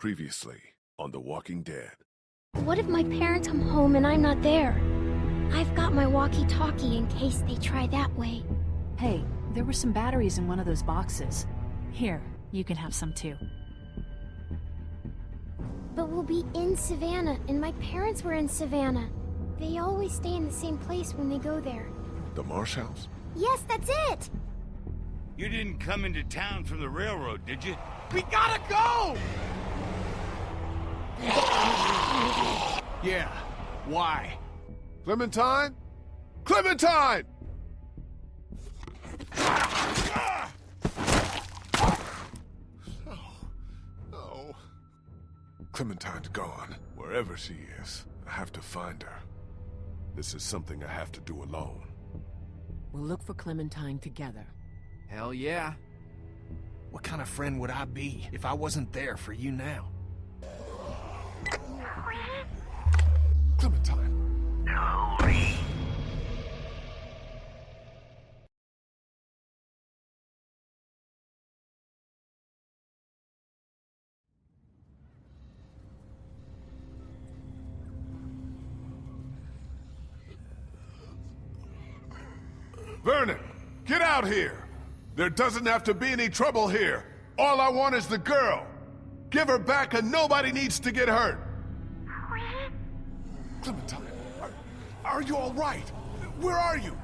Previously on The Walking Dead. What if my parents come home and I'm not there? I've got my walkie-talkie in case they try that way. Hey, there were some batteries in one of those boxes. Here, you can have some too. But we'll be in Savannah, and my parents were in Savannah. They always stay in the same place when they go there. The Marsh House? Yes, that's it! You didn't come into town from the railroad, did you? We gotta go! Yeah, why? Clementine? Clementine! Oh. Clementine's gone. Wherever she is, I have to find her. This is something I have to do alone. We'll look for Clementine together. Hell yeah. What kind of friend would I be if I wasn't there for you now? Clementine! Vernon, get out here! There doesn't have to be any trouble here. All I want is the girl. Give her back and nobody needs to get hurt. Clementine, are you all right? Where are you?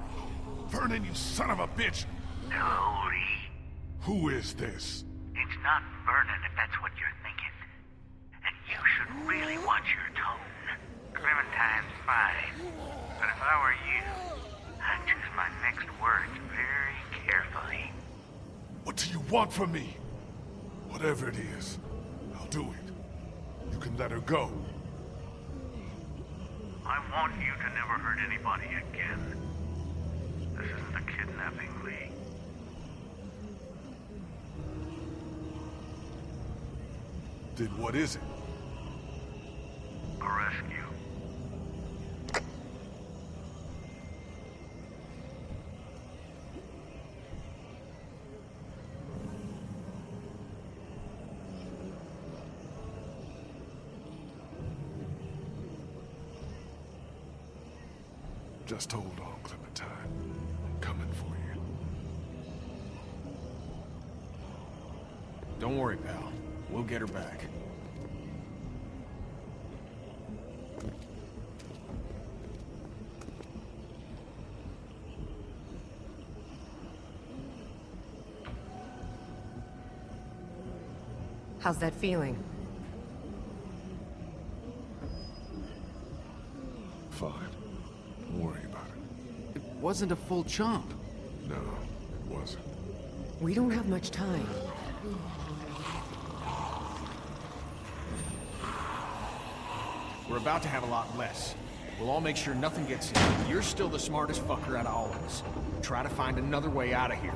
Vernon, you son of a bitch! No, Lee. Who is this? It's not Vernon, if that's what you're thinking. And you should really watch your tone. Clementine's fine. But if I were you, I'd choose my next words very carefully. What do you want from me? Whatever it is, I'll do it. You can let her go. I want you to never hurt anybody again. This isn't a kidnapping, Lee. Then what is it? A rescue. Just hold on, Clementine. I'm coming for you. Don't worry, pal. We'll get her back. How's that feeling? Fine. Don't worry about it. It wasn't a full chomp. No, it wasn't. We don't have much time. We're about to have a lot less. We'll all make sure nothing gets in. You're still the smartest fucker out of all of us. Try to find another way out of here.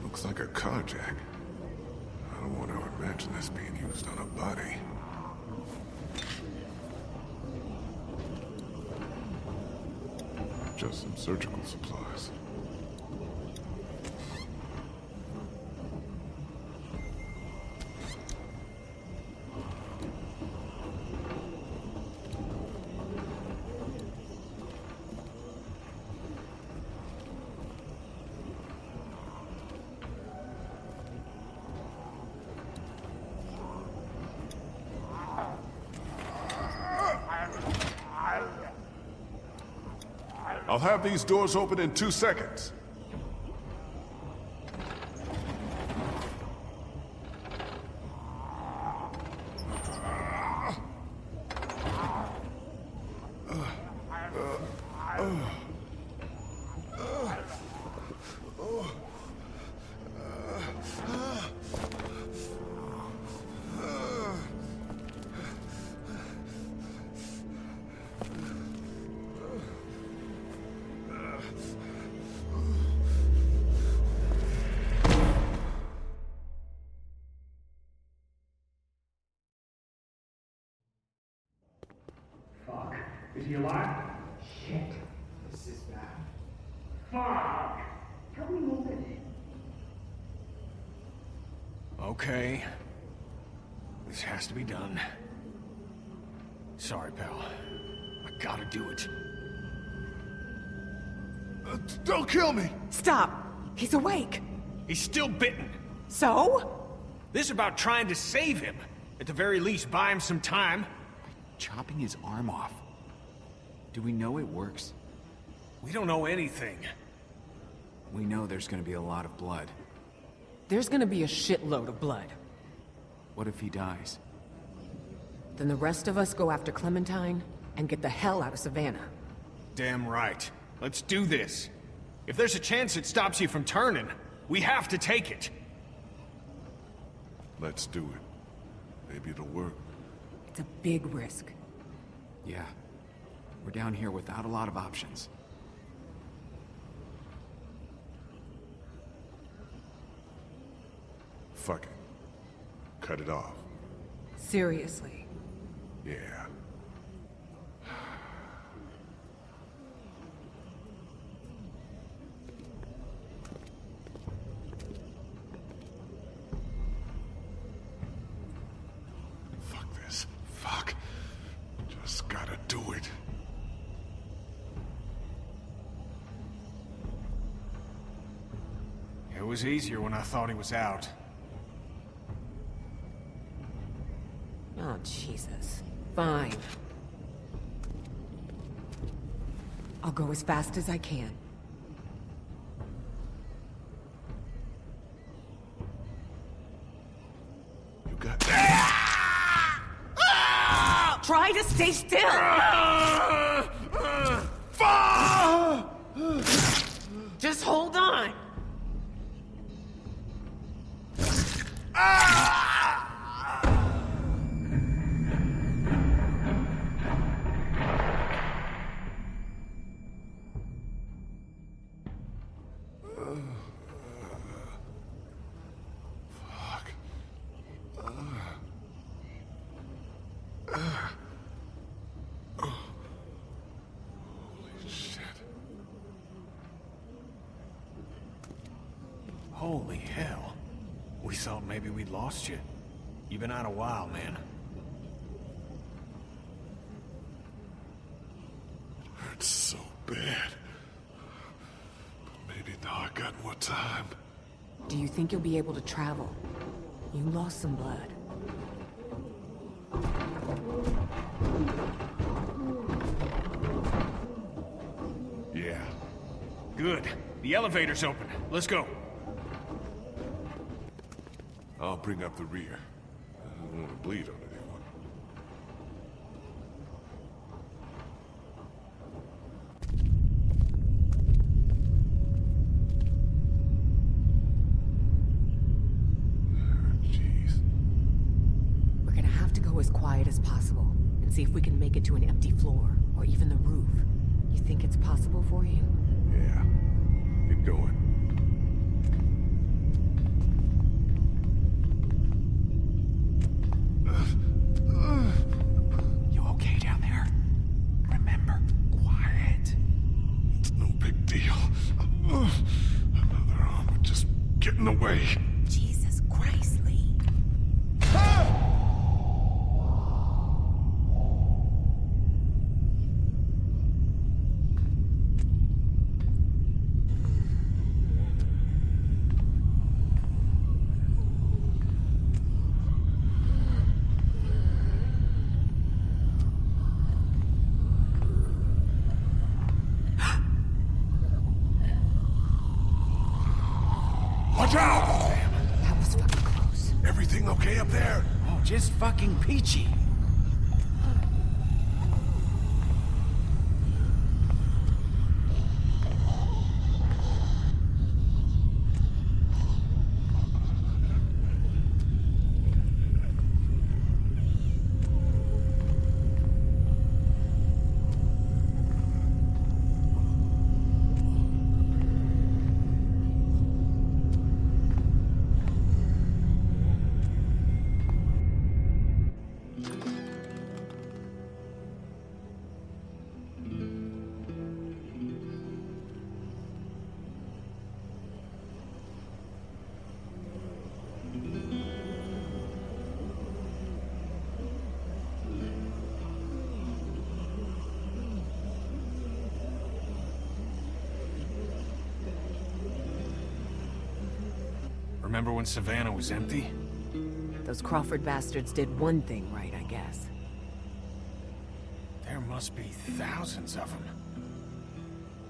Looks like a car jack. I don't want to imagine this being used on a body. Just some surgical supplies. I'll have these doors open in 2 seconds. he alive? Shit. This is bad. Fuck! Help me move it. Okay. This has to be done. Sorry, pal. I gotta do it. Don't kill me! Stop! He's awake! He's still bitten. So? This is about trying to save him. At the very least, buy him some time. Chopping his arm off. Do we know it works? We don't know anything. We know there's gonna be a lot of blood. There's gonna be a shitload of blood. What if he dies? Then the rest of us go after Clementine and get the hell out of Savannah. Damn right. Let's do this. If there's a chance it stops you from turning, we have to take it. Let's do it. Maybe it'll work. It's a big risk. Yeah. We're down here without a lot of options. Fuck it. Cut it off. Seriously. Yeah. Fuck this. Fuck. Just gotta do it. It was easier when I thought he was out. Oh, Jesus. Fine. I'll go as fast as I can. You got... Try to stay still! Just hold on! Holy hell. We thought maybe we'd lost you. You've been out a while, man. Hurts so bad. But maybe now I got more time. Do you think you'll be able to travel? You lost some blood. Yeah. Good. The elevator's open. Let's go. I'll bring up the rear. I don't want to bleed on anyone. Jeez. We're gonna have to go as quiet as possible and see if we can make it to an empty floor or even the roof. You think it's possible for you? Yeah. Get going. You okay down there? Remember, quiet. It's no big deal. Another arm would just get in the way. Jesus Christ, Lee. Watch out! That was fucking close. Everything okay up there? Oh, just fucking peachy. Remember when Savannah was empty? Those Crawford bastards did one thing right, I guess. There must be thousands of them.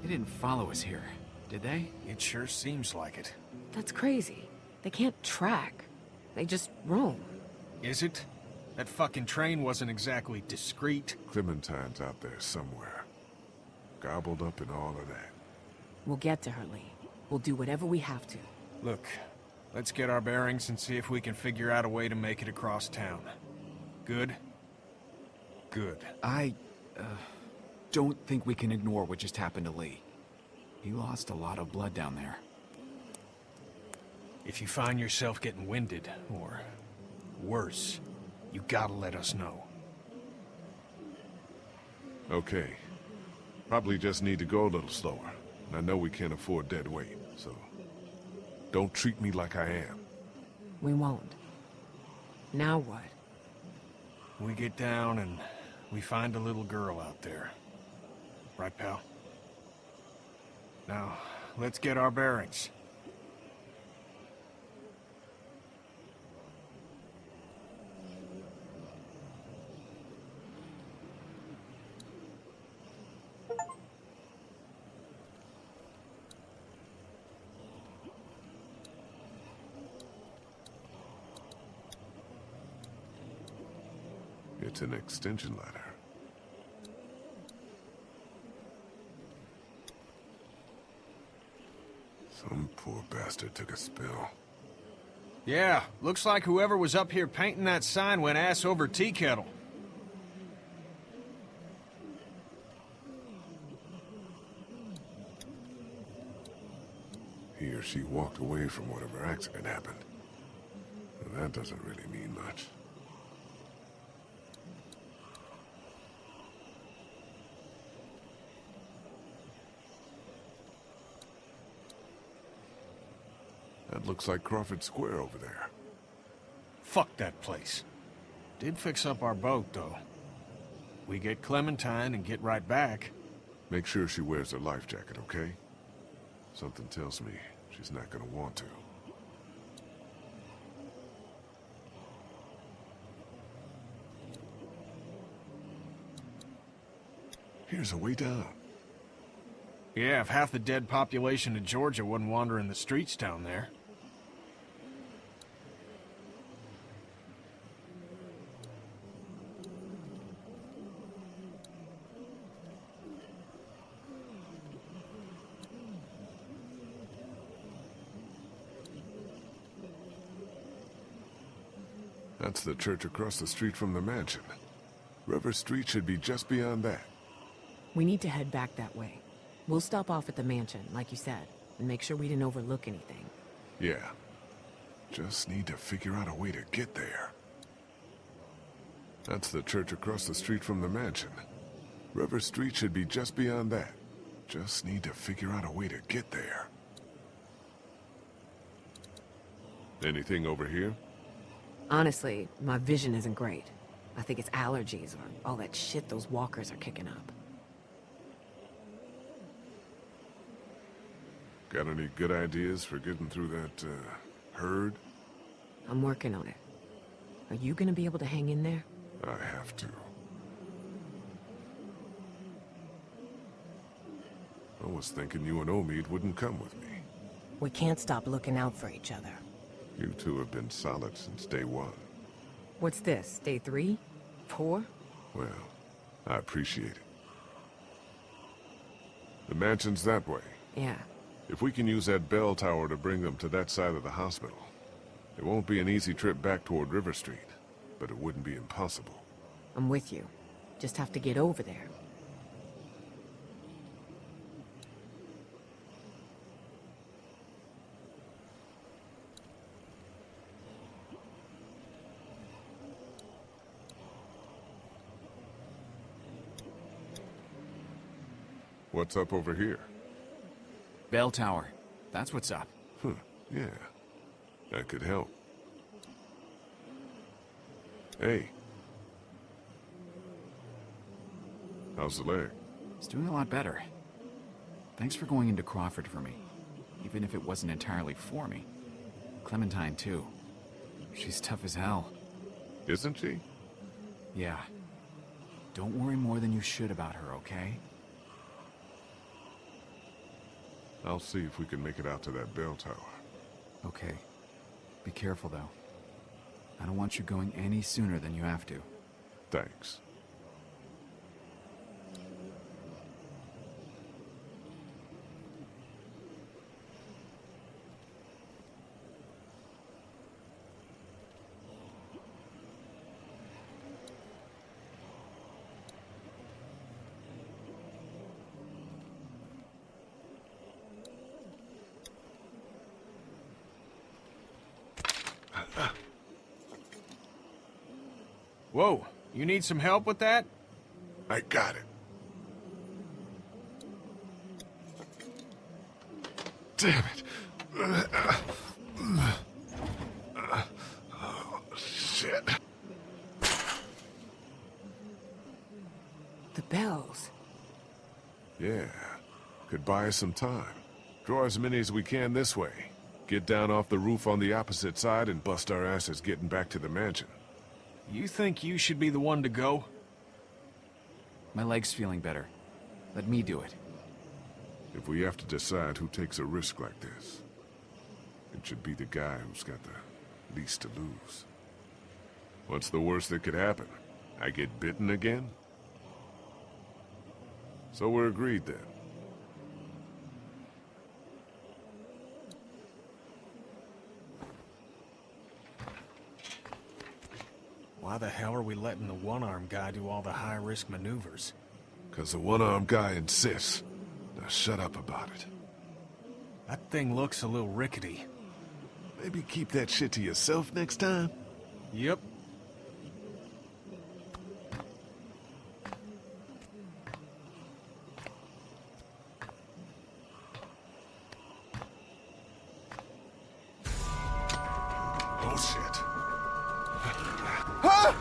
They didn't follow us here, did they? It sure seems like it. That's crazy. They can't track. They just roam. Is it? That fucking train wasn't exactly discreet. Clementine's out there somewhere. Gobbled up in all of that. We'll get to her, Lee. We'll do whatever we have to. Look, let's get our bearings and see if we can figure out a way to make it across town. Good? Good. I don't think we can ignore what just happened to Lee. He lost a lot of blood down there. If you find yourself getting winded, or worse, you gotta let us know. Okay. Probably just need to go a little slower. And I know we can't afford dead weight, so... don't treat me like I am. We won't. Now what? We get down and we find a little girl out there. Right, pal? Now, let's get our bearings. It's an extension ladder. Some poor bastard took a spill. Yeah, looks like whoever was up here painting that sign went ass over tea kettle. He or she walked away from whatever accident happened. And that doesn't really mean much. That looks like Crawford Square over there. Fuck that place. Did fix up our boat, though. We get Clementine and get right back. Make sure she wears her life jacket, okay? Something tells me she's not gonna want to. Here's a way down. Yeah, if half the dead population of Georgia wasn't wandering the streets down there. That's the church across the street from the mansion. River Street should be just beyond that. We need to head back that way. We'll stop off at the mansion, like you said, and make sure we didn't overlook anything. Yeah. Just need to figure out a way to get there. That's the church across the street from the mansion. River Street should be just beyond that. Just need to figure out a way to get there. Anything over here? Honestly, my vision isn't great. I think it's allergies or all that shit those walkers are kicking up. Got any good ideas for getting through that, herd? I'm working on it. Are you gonna be able to hang in there? I have to. I was thinking you and Omid wouldn't come with me. We can't stop looking out for each other. You two have been solid since day one. What's this, day 3? 4? Well, I appreciate it. The mansion's that way. Yeah. If we can use that bell tower to bring them to that side of the hospital, it won't be an easy trip back toward River Street, but it wouldn't be impossible. I'm with you. Just have to get over there. What's up over here? Bell tower. That's what's up. Huh, yeah. That could help. Hey. How's the leg? It's doing a lot better. Thanks for going into Crawford for me, even if it wasn't entirely for me. Clementine, too. She's tough as hell. Isn't she? Yeah. Don't worry more than you should about her, okay? I'll see if we can make it out to that bell tower. Okay. Be careful, though. I don't want you going any sooner than you have to. Thanks. Whoa, you need some help with that? I got it. Damn it. Oh, shit. The bells. Yeah. Could buy us some time. Draw as many as we can this way. Get down off the roof on the opposite side and bust our asses getting back to the mansion. You think you should be the one to go? My leg's feeling better. Let me do it. If we have to decide who takes a risk like this, it should be the guy who's got the least to lose. What's the worst that could happen? I get bitten again? So we're agreed then. Why the hell are we letting the one-armed guy do all the high-risk maneuvers? 'Cause the one-armed guy insists. Now shut up about it. That thing looks a little rickety. Maybe keep that shit to yourself next time? Yep. Oh shit. Huh?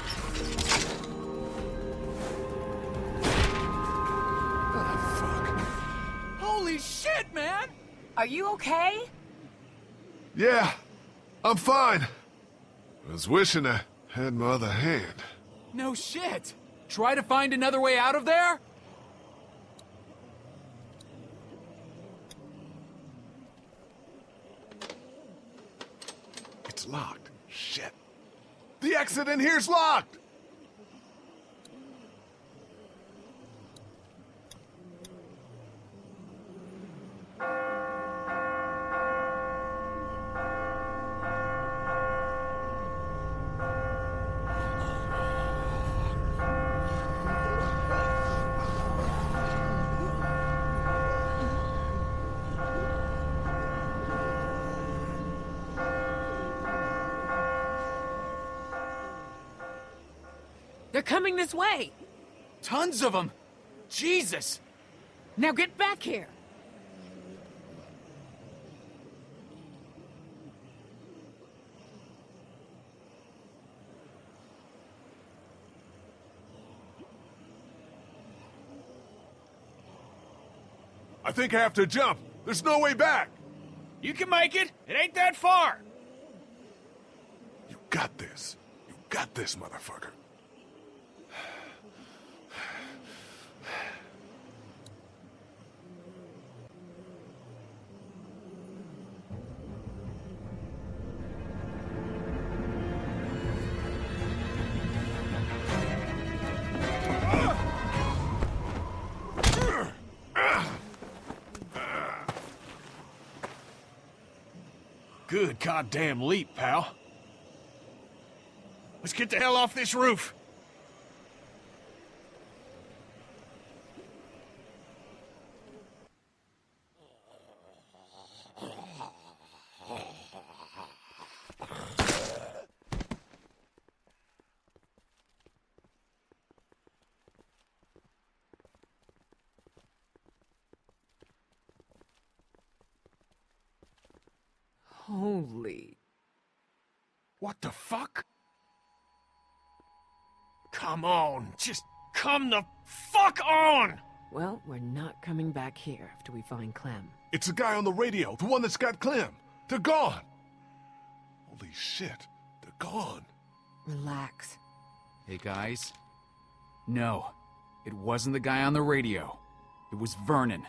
Oh fuck. Holy shit, man! Are you okay? Yeah, I'm fine. I was wishing I had my other hand. No shit! Try to find another way out of there? It's locked. Shit. The exit in here's locked! They're coming this way! Tons of them! Jesus! Now get back here! I think I have to jump. There's no way back. You can make it! It ain't that far! You got this. You got this, motherfucker. Good goddamn leap, pal. Let's get the hell off this roof. Holy... What the fuck? Come on, just come the fuck on! Well, we're not coming back here after we find Clem. It's the guy on the radio, the one that's got Clem. They're gone. Holy shit, they're gone. Relax. Hey, guys. No, it wasn't the guy on the radio. It was Vernon.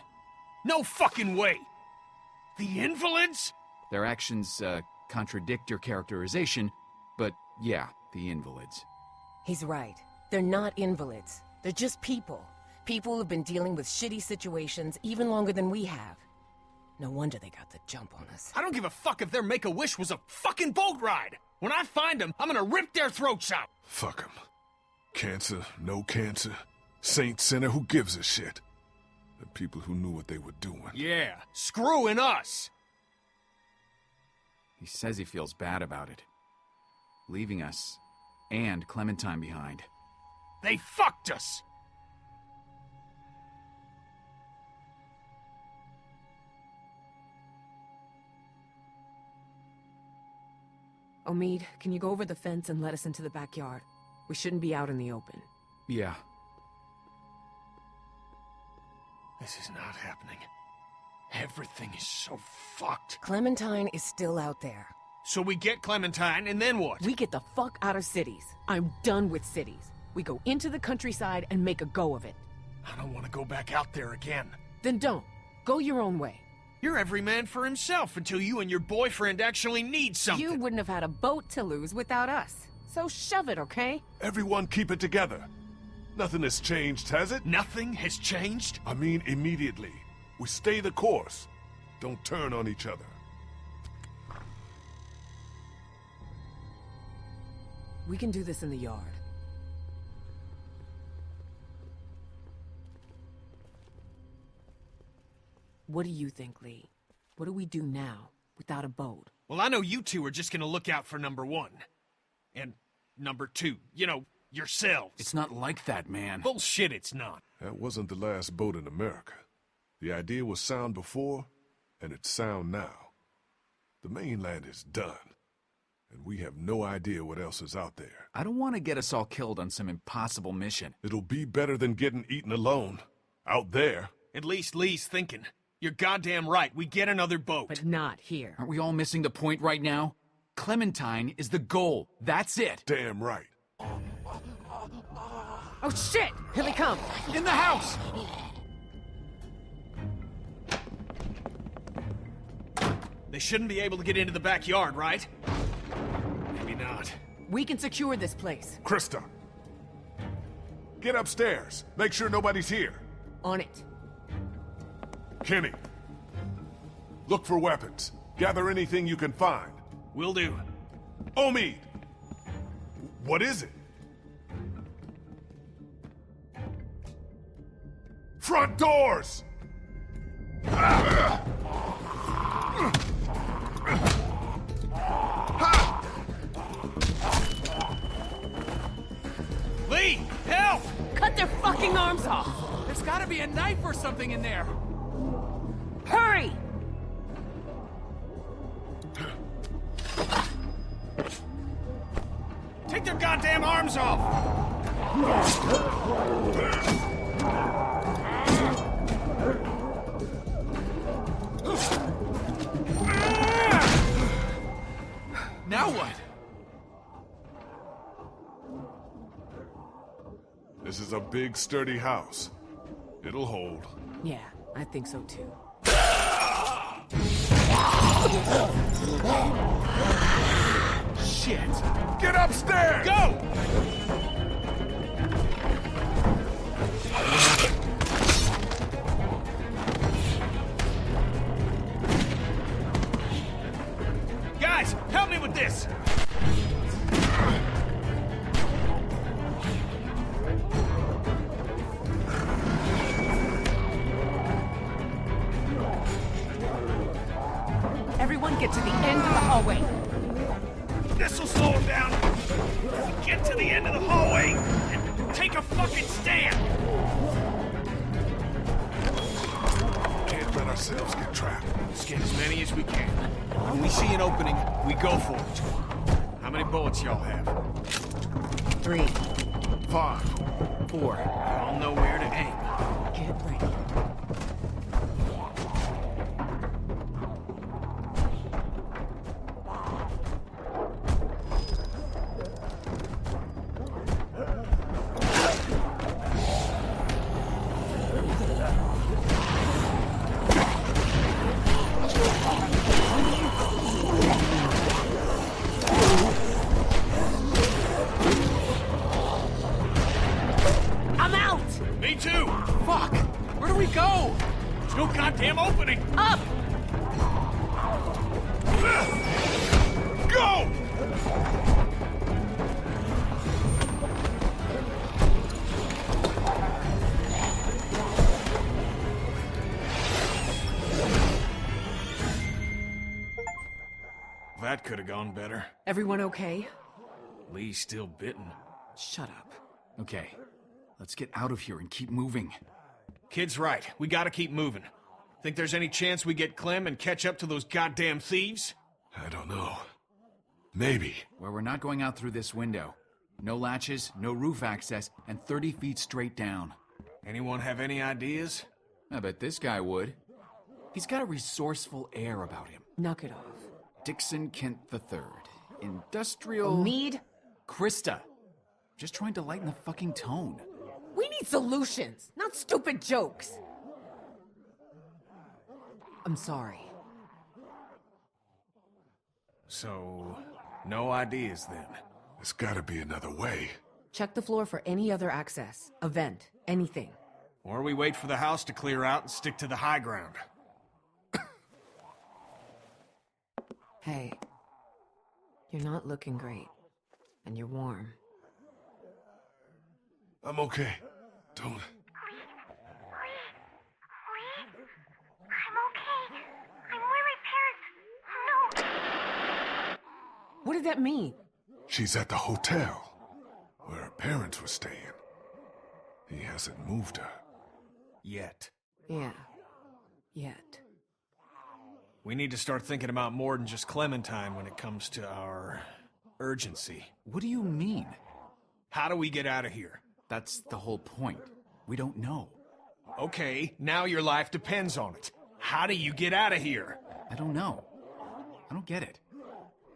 No fucking way! The invalids? Their actions, contradict your characterization, but yeah, the invalids. He's right. They're not invalids. They're just people. People who've been dealing with shitty situations even longer than we have. No wonder they got the jump on us. I don't give a fuck if their Make-A-Wish was a fucking boat ride! When I find them, I'm gonna rip their throats out! Fuck 'em. Cancer, no cancer, saint, sinner, who gives a shit? The people who knew what they were doing. Yeah, screwing us! He says he feels bad about it. Leaving us, and Clementine behind. They fucked us! Omid, can you go over the fence and let us into the backyard? We shouldn't be out in the open. Yeah. This is not happening. Everything is so fucked. Clementine is still out there. So we get Clementine, and then what? We get the fuck out of cities. I'm done with cities. We go into the countryside and make a go of it. I don't want to go back out there again. Then don't. Go your own way. You're every man for himself until you and your boyfriend actually need something. You wouldn't have had a boat to lose without us. So shove it, okay? Everyone keep it together. Nothing has changed, has it? Nothing has changed? I mean, immediately. We stay the course. Don't turn on each other. We can do this in the yard. What do you think, Lee? What do we do now, without a boat? Well, I know you two are just gonna look out for number one. And number two. You know, yourselves. It's not like that, man. Bullshit, it's not. That wasn't the last boat in America. The idea was sound before, and it's sound now. The mainland is done, and we have no idea what else is out there. I don't want to get us all killed on some impossible mission. It'll be better than getting eaten alone. Out there. At least Lee's thinking. You're goddamn right. We get another boat. But not here. Aren't we all missing the point right now? Clementine is the goal. That's it. Damn right. Oh shit! Here they come! In the house! They shouldn't be able to get into the backyard, right? Maybe not. We can secure this place. Krista. Get upstairs. Make sure nobody's here. On it. Kenny. Look for weapons. Gather anything you can find. Will do. Omid! What is it? Front doors! Lee! Help! Cut their fucking arms off! There's gotta be a knife or something in there! Hurry! Take their goddamn arms off! Now what? This is a big, sturdy house. It'll hold. Yeah, I think so too. Shit! Get upstairs! Go! Guys, help me with this! Everyone get to the end of the hallway. This'll slow him down. Get to the end of the hallway and take a fucking stand! Can't let ourselves get trapped. Let's get as many as we can. When we see an opening, we go for it. How many bullets y'all have? 3. 5. 4. Y'all know where to aim. Get ready. There's no goddamn opening! Up! Go! That could have gone better. Everyone okay? Lee's still bitten. Shut up. Okay, let's get out of here and keep moving. Kid's right. We gotta keep moving. Think there's any chance we get Clem and catch up to those goddamn thieves? I don't know. Maybe. Where we're not going out through this window. No latches, no roof access, and 30 feet straight down. Anyone have any ideas? I bet this guy would. He's got a resourceful air about him. Knock it off. Dixon Kent III. Industrial... Mead? Krista. Just trying to lighten the fucking tone. We need solutions, not stupid jokes. I'm sorry. So, no ideas then. There's gotta be another way. Check the floor for any other access. A vent. Anything. Or we wait for the house to clear out and stick to the high ground. Hey. You're not looking great. And you're warm. I'm okay. Don't... Lee, I'm okay. I'm where my parents... No! What did that mean? She's at the hotel, where her parents were staying. He hasn't moved her. Yet. Yeah. Yet. We need to start thinking about more than just Clementine when it comes to our... urgency. What do you mean? How do we get out of here? That's the whole point. We don't know. Okay, now your life depends on it. How do you get out of here? I don't know. I don't get it.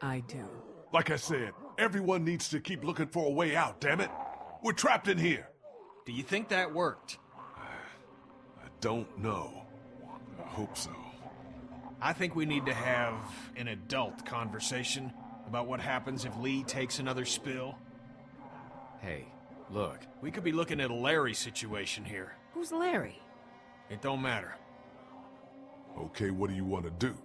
I do. Like I said, everyone needs to keep looking for a way out, damn it. We're trapped in here. Do you think that worked? I don't know. I hope so. I think we need to have an adult conversation about what happens if Lee takes another spill. Hey, look. We could be looking at a Larry situation here. Who's Larry? It don't matter. Okay, what do you want to do?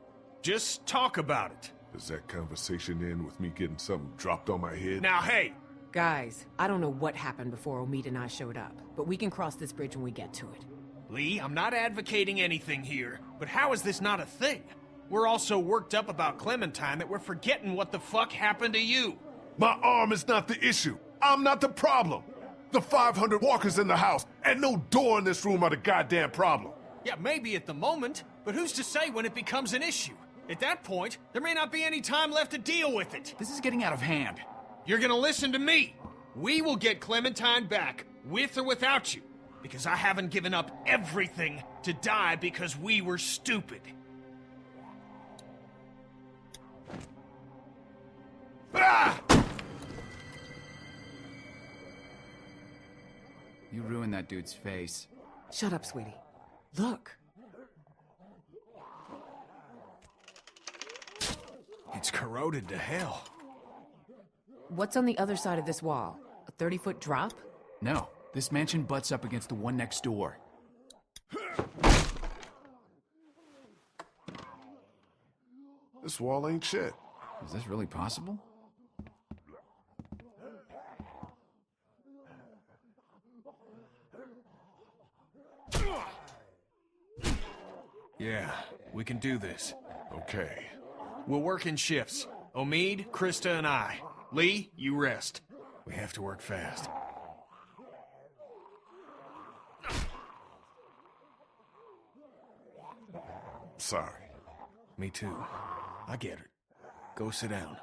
Just talk about it. Does that conversation end with me getting something dropped on my head? Now, hey! Guys, I don't know what happened before Omid and I showed up, but we can cross this bridge when we get to it. Lee, I'm not advocating anything here, but how is this not a thing? We're all so worked up about Clementine that we're forgetting what the fuck happened to you. My arm is not the issue. I'm not the problem. The 500 walkers in the house and no door in this room are the goddamn problem. Yeah, maybe at the moment, but who's to say when it becomes an issue? At that point, there may not be any time left to deal with it. This is getting out of hand. You're gonna listen to me. We will get Clementine back, with or without you, because I haven't given up everything to die because we were stupid. Ah! You ruined that dude's face. Shut up, sweetie. Look. It's corroded to hell. What's on the other side of this wall? A 30-foot drop? No, this mansion butts up against the one next door. This wall ain't shit. Is this really possible? Yeah, we can do this. Okay. We'll work in shifts. Omid, Krista, and I. Lee, you rest. We have to work fast. Sorry. Me too. I get it. Go sit down.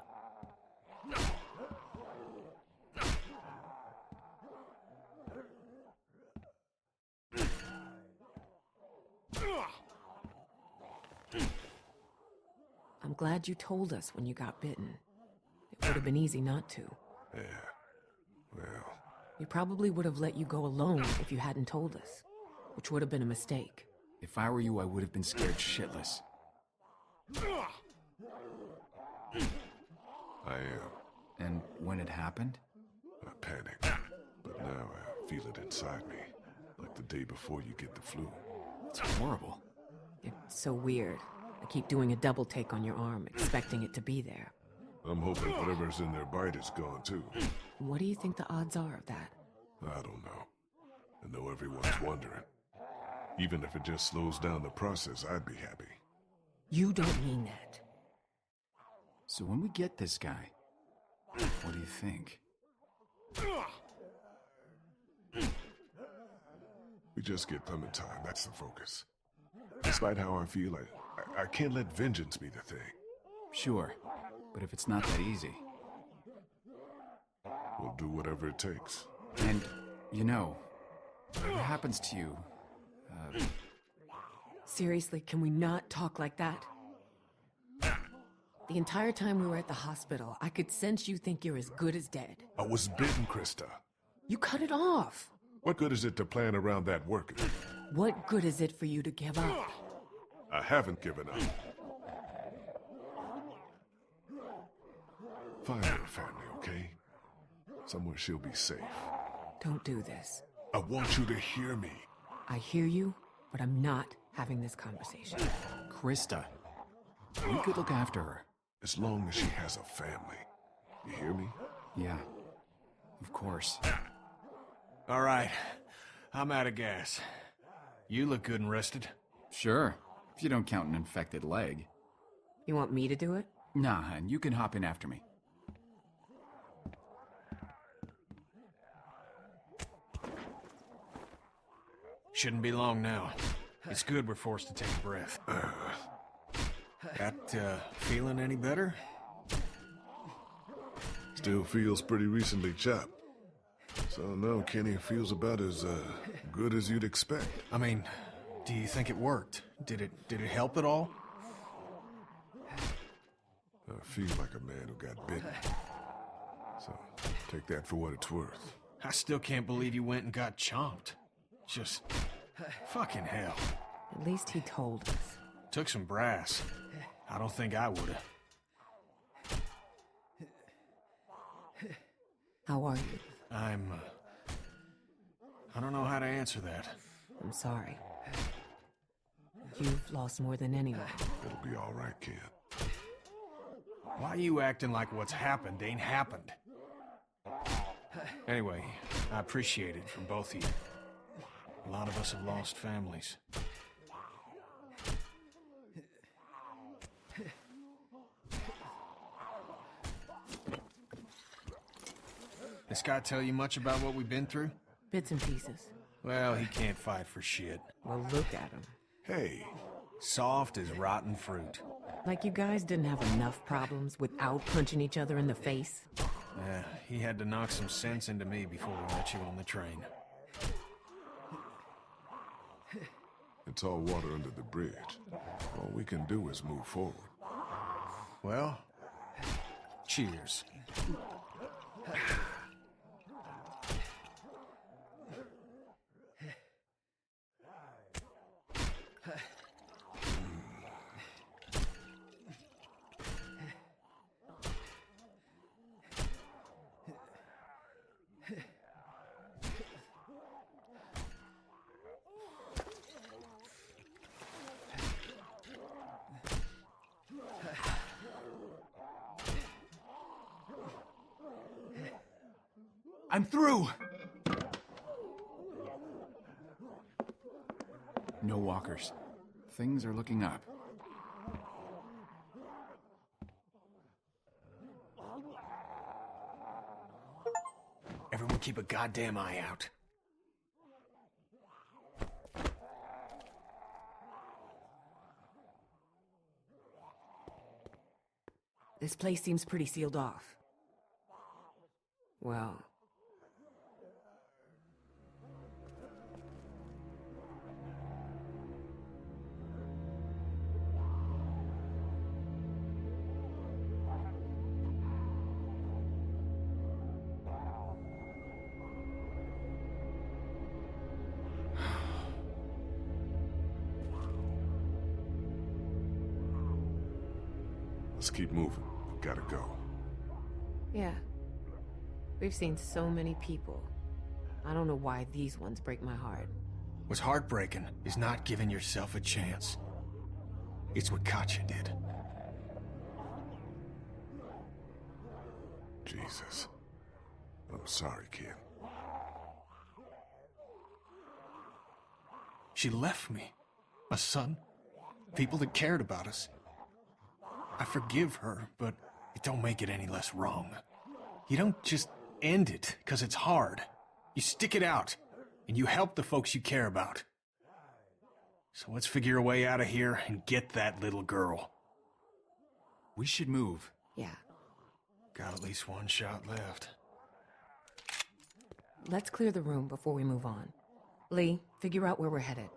I'm glad you told us when you got bitten. It would have been easy not to. Yeah. Well, We probably would have let you go alone if you hadn't told us, which would have been a mistake. If I were you, I would have been scared shitless. I am. And when it happened? I panicked. But now I feel it inside me. Like the day before you get the flu. It's horrible. It's so weird. I keep doing a double take on your arm, expecting it to be there. I'm hoping whatever's in their bite is gone too. What do you think the odds are of that? I don't know. I know everyone's wondering. Even if it just slows down the process, I'd be happy. You don't mean that. So when we get this guy, what do you think? We just get Clementine, that's the focus. Despite how I feel, I can't let vengeance be the thing. Sure, but if it's not that easy... We'll do whatever it takes. And, you know, whatever happens to you... Seriously, can we not talk like that? The entire time we were at the hospital, I could sense you think you're as good as dead. I was bitten, Krista. You cut it off. What good is it to plan around that working? What good is it for you to give up? I haven't given up. Find her family, okay? Somewhere she'll be safe. Don't do this. I want you to hear me. I hear you, but I'm not having this conversation. Krista, we could look after her. As long as she has a family. You hear me? Yeah, of course. All right, I'm out of gas. You look good and rested. Sure, if you don't count an infected leg. You want me to do it? Nah, and you can hop in after me. Shouldn't be long now. It's good we're forced to take a breath. Feeling any better? Still feels pretty recently chopped. So no, Kenny feels about as good as you'd expect. I mean, do you think it worked? Did it help at all? I feel like a man who got bitten. So take that for what it's worth. I still can't believe you went and got chomped. Just fucking hell. At least he told us. Took some brass. I don't think I would've. How are you? I don't know how to answer that. I'm sorry. You've lost more than anyone. It'll be all right, kid. Why are you acting like what's happened ain't happened? Anyway, I appreciate it from both of you. A lot of us have lost families. This guy tell you much about what we've been through? Bits and pieces. Well, he can't fight for shit. Well, look at him. Hey, Soft as rotten fruit. Like you guys didn't have enough problems without punching each other in the face. Yeah, he had to knock some sense into me before we met you on the train. it's all water under the bridge. All we can do is move forward. Well, cheers. I'm through! No walkers. Things are looking up. Everyone keep a goddamn eye out. This place seems pretty sealed off. Well... Let's keep moving. Gotta go. Yeah. We've seen so many people. I don't know why these ones break my heart. What's heartbreaking is not giving yourself a chance. It's what Katya did. Jesus. I'm sorry, kid. She left me. A son. People that cared about us. I forgive her, but it don't make it any less wrong. You don't just end it because it's hard. You stick it out, and you help the folks you care about. So let's figure a way out of here and get that little girl. We should move. Yeah. Got at least one shot left. Let's clear the room before we move on. Lee, figure out where we're headed.